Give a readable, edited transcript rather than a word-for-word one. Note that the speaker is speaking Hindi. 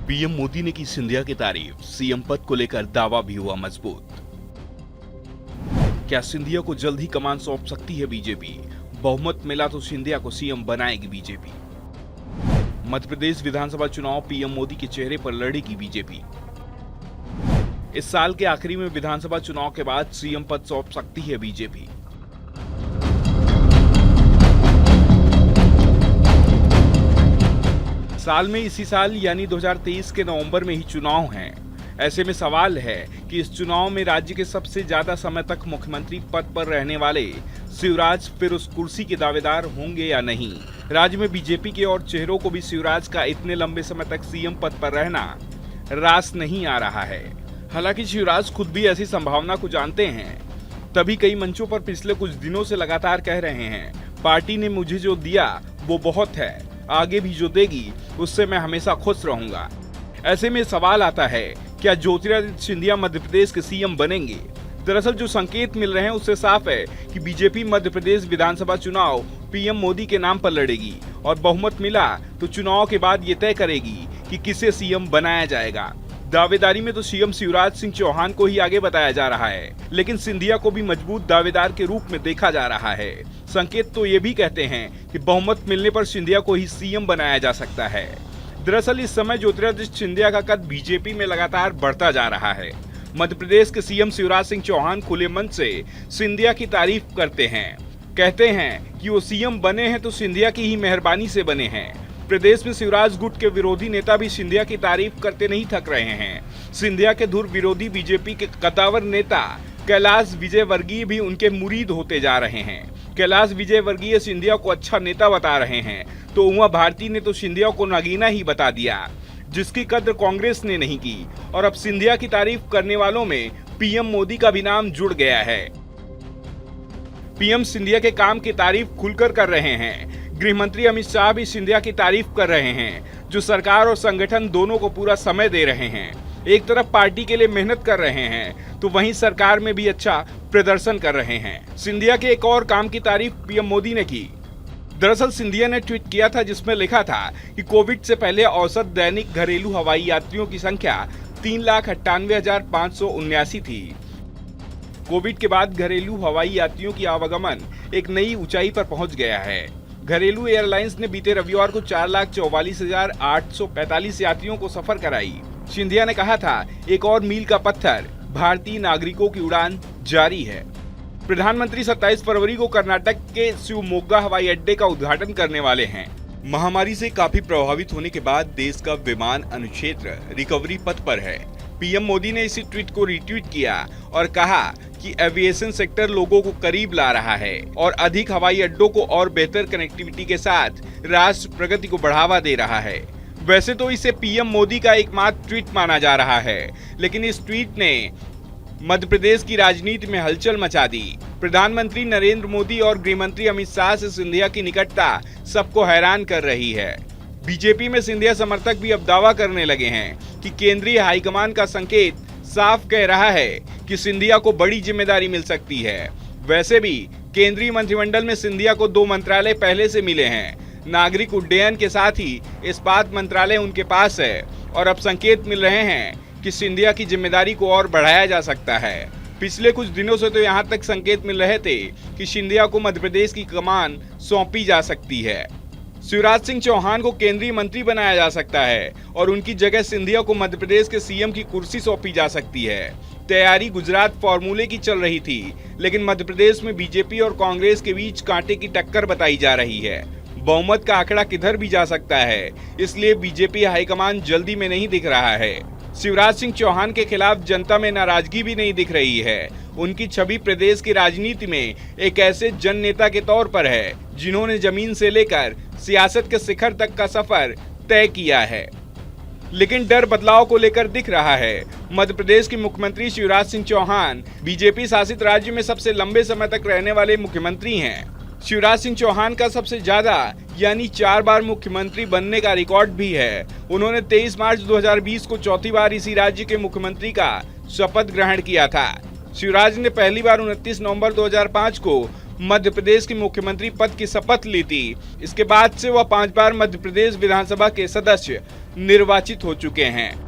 पीएम मोदी ने की सिंधिया की तारीफ, सीएम पद को लेकर दावा भी हुआ मजबूत। क्या सिंधिया को जल्द ही कमान सौंप सकती है बीजेपी? बहुमत मिला तो सिंधिया को सीएम बनाएगी बीजेपी। मध्य प्रदेश विधानसभा चुनाव पीएम मोदी के चेहरे पर लड़ेगी बीजेपी। इस साल के आखिरी में विधानसभा चुनाव के बाद सीएम पद सौंप सकती है बीजेपी। साल में इसी साल यानी 2023 के नवंबर में ही चुनाव हैं। ऐसे में सवाल है कि इस चुनाव में राज्य के सबसे ज्यादा समय तक मुख्यमंत्री पद पर रहने वाले शिवराज फिर उस कुर्सी के दावेदार होंगे या नहीं। राज्य में बीजेपी के और चेहरों को भी शिवराज का इतने लंबे समय तक सीएम पद पर रहना रास नहीं आ रहा है। हालांकि शिवराज खुद भी ऐसी संभावना को जानते हैं, तभी कई मंचों पर पिछले कुछ दिनों से लगातार कह रहे हैं, पार्टी ने मुझे जो दिया वो बहुत है, आगे भी जो देगी उससे मैं हमेशा खुश रहूंगा। ऐसे में सवाल आता है, क्या ज्योतिरादित्य सिंधिया मध्य प्रदेश के सीएम बनेंगे? दरअसल जो संकेत मिल रहे हैं उससे साफ है कि बीजेपी मध्य प्रदेश विधानसभा चुनाव पीएम मोदी के नाम पर लड़ेगी और बहुमत मिला तो चुनाव के बाद ये तय करेगी कि किसे सीएम बनाया जाएगा। दावेदारी में तो सीएम शिवराज सिंह चौहान को ही आगे बताया जा रहा है, लेकिन सिंधिया को भी मजबूत दावेदार के रूप में देखा जा रहा है। संकेत तो ये भी कहते हैं कि बहुमत मिलने पर सिंधिया को ही सीएम बनाया जा सकता है। दरअसल इस समय ज्योतिरादित्य सिंधिया का कद बीजेपी में लगातार बढ़ता जा रहा है। मध्य प्रदेश के सीएम शिवराज सिंह चौहान खुले मन से सिंधिया की तारीफ करते हैं, कहते हैं कि वो सीएम बने हैं तो सिंधिया की ही मेहरबानी से बने हैं। प्रदेश में शिवराज गुट के विरोधी नेता भी सिंधिया की तारीफ करते नहीं थक रहे हैं। सिंधिया के धुर विरोधी बीजेपी के कद्दावर नेता कैलाश विजयवर्गीय भी उनके मुरीद होते जा रहे हैं। कैलाश विजयवर्गीय सिंधिया को अच्छा नेता बता रहे हैं, तो उमा भारती ने तो सिंधिया को नगीना ही बता दिया, जिसकी कद्र कांग्रेस ने नहीं की। और अब सिंधिया की तारीफ करने वालों में पीएम मोदी का भी नाम जुड़ गया है। पीएम सिंधिया के काम की तारीफ खुलकर कर रहे हैं। गृह मंत्री अमित शाह भी सिंधिया की तारीफ कर रहे हैं, जो सरकार और संगठन दोनों को पूरा समय दे रहे हैं। एक तरफ पार्टी के लिए मेहनत कर रहे हैं, तो वहीं सरकार में भी अच्छा प्रदर्शन कर रहे हैं। सिंधिया के एक और काम की तारीफ पीएम मोदी ने की। दरअसल सिंधिया ने ट्वीट किया था जिसमें लिखा था कि कोविड से पहले औसत दैनिक घरेलू हवाई यात्रियों की संख्या 3,98,579 थी। कोविड के बाद घरेलू हवाई यात्रियों की आवागमन एक नई ऊंचाई पर पहुंच गया है। घरेलू एयरलाइंस ने बीते रविवार को 4,44,845 यात्रियों को सफर कराई। सिंधिया ने कहा था, एक और मील का पत्थर, भारतीय नागरिकों की उड़ान जारी है। प्रधानमंत्री 27 फरवरी को कर्नाटक के शिवमोग्गा हवाई अड्डे का उद्घाटन करने वाले हैं। महामारी से काफी प्रभावित होने के बाद देश का विमान अनुक्षेत्र रिकवरी पथ पर है। पीएम मोदी ने इसी ट्वीट को रीट्वीट किया और कहा कि एविएशन सेक्टर लोगों को करीब ला रहा है और अधिक हवाई अड्डों को और बेहतर कनेक्टिविटी के साथ राष्ट्र प्रगति को बढ़ावा दे रहा है। वैसे तो इसे पीएम मोदी का एकमात्र ट्वीट माना जा रहा है, लेकिन इस ट्वीट ने मध्य प्रदेश की राजनीति में हलचल मचा दी। प्रधानमंत्री नरेंद्र मोदी और गृह मंत्री अमित शाह से सिंधिया की निकटता सबको हैरान कर रही है। बीजेपी में सिंधिया समर्थक भी अब दावा करने लगे हैं कि केंद्रीय हाईकमान का संकेत साफ कह रहा है कि सिंधिया को बड़ी जिम्मेदारी मिल सकती है। वैसे भी केंद्रीय मंत्रिमंडल में सिंधिया को 2 मंत्रालय पहले से मिले हैं। नागरिक उड्डयन के साथ ही इस्पात मंत्रालय उनके पास है और अब संकेत मिल रहे हैं कि सिंधिया की जिम्मेदारी को और बढ़ाया जा सकता है। पिछले कुछ दिनों से तो यहाँ तक संकेत मिल रहे थे कि सिंधिया को मध्य प्रदेश की कमान सौंपी जा सकती है। शिवराज सिंह चौहान को केंद्रीय मंत्री बनाया जा सकता है और उनकी जगह सिंधिया को मध्य प्रदेश के सीएम की कुर्सी सौंपी जा सकती है। तैयारी गुजरात फॉर्मूले की चल रही थी, लेकिन मध्य प्रदेश में बीजेपी और कांग्रेस के बीच कांटे की टक्कर बताई जा रही है। बहुमत का आंकड़ा किधर भी जा सकता है, इसलिए बीजेपी हाईकमान जल्दी में नहीं दिख रहा है। शिवराज सिंह चौहान के खिलाफ जनता में नाराजगी भी नहीं दिख रही है। उनकी छवि प्रदेश की राजनीति में एक ऐसे जन नेता के तौर पर है जिन्होंने जमीन से लेकर सियासत के शिखर तक का सफर तय किया है। लेकिन डर बदलाव को लेकर दिख रहा है। मध्य प्रदेश के मुख्यमंत्री शिवराज सिंह चौहान बीजेपी शासित राज्य में सबसे लंबे समय तक रहने वाले मुख्यमंत्री हैं। शिवराज सिंह चौहान का सबसे ज्यादा यानी 4 बार मुख्यमंत्री बनने का रिकॉर्ड भी है। उन्होंने 23 मार्च 2020 को चौथी बार इसी राज्य के मुख्यमंत्री का शपथ ग्रहण किया था। शिवराज ने पहली बार 29 नवंबर 2005 को मध्य प्रदेश के मुख्यमंत्री पद की शपथ ली थी। इसके बाद से वह 5 बार मध्य प्रदेश विधानसभा के सदस्य निर्वाचित हो चुके हैं।